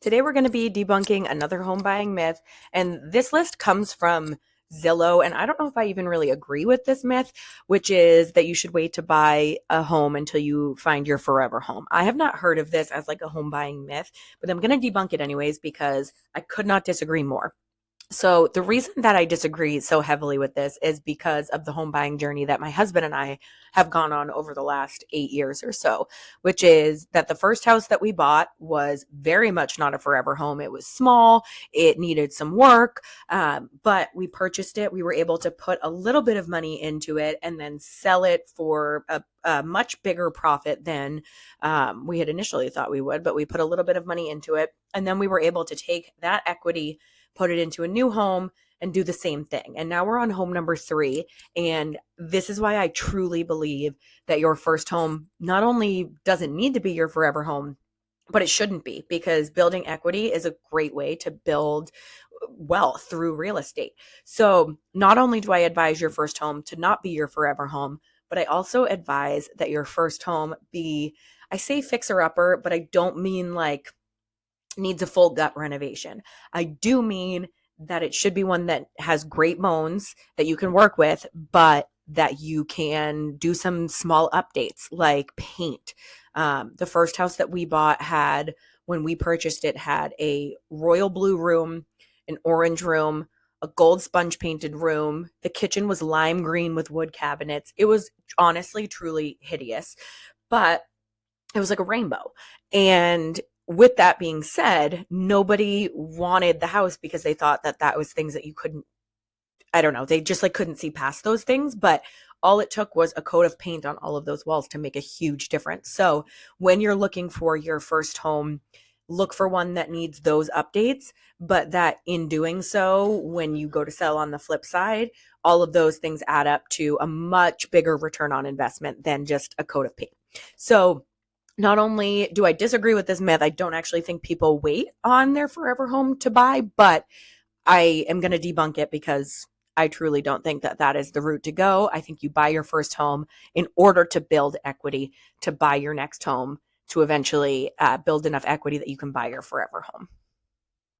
Today we're going to be debunking another home buying myth, and this list comes from Zillow, and I don't know if I even really agree with this myth, which is that you should wait to buy a home until you find your forever home. I have not heard of this as like a home buying myth, but I'm going to debunk it anyways because I could not disagree more. So the reason that I disagree so heavily with this is because of the home buying journey that my husband and I have gone on over the last 8 years or so, which is that the first house that we bought was very much not a forever home. It was small, it needed some work, but we purchased it. We were able to put a little bit of money into it and then sell it for a much bigger profit than we had initially thought we would, but we put a little bit of money into it. And then we were able to take that equity, put it into a new home, and do the same thing. And now we're on home number 3. And this is why I truly believe that your first home not only doesn't need to be your forever home, but it shouldn't be, because building equity is a great way to build wealth through real estate. So not only do I advise your first home to not be your forever home, but I also advise that your first home be, I say fixer upper, but I don't mean like needs a full gut renovation. I do mean that it should be one that has great bones that you can work with, but that you can do some small updates like paint. The first house that we bought had, when we purchased it, had a royal blue room, an orange room, a gold sponge painted room. The kitchen was lime green with wood cabinets. It was honestly, truly hideous, but it was like a rainbow. And with that being said, nobody wanted the house because they thought that that was things that you couldn't, I don't know, they just like couldn't see past those things. But all it took was a coat of paint on all of those walls to make a huge difference. So when you're looking for your first home, look for one that needs those updates, but that in doing so, when you go to sell on the flip side, all of those things add up to a much bigger return on investment than just a coat of paint. So not only do I disagree with this myth, I don't actually think people wait on their forever home to buy, but I am going to debunk it because I truly don't think that that is the route to go. I think you buy your first home in order to build equity, to buy your next home, to eventually build enough equity that you can buy your forever home.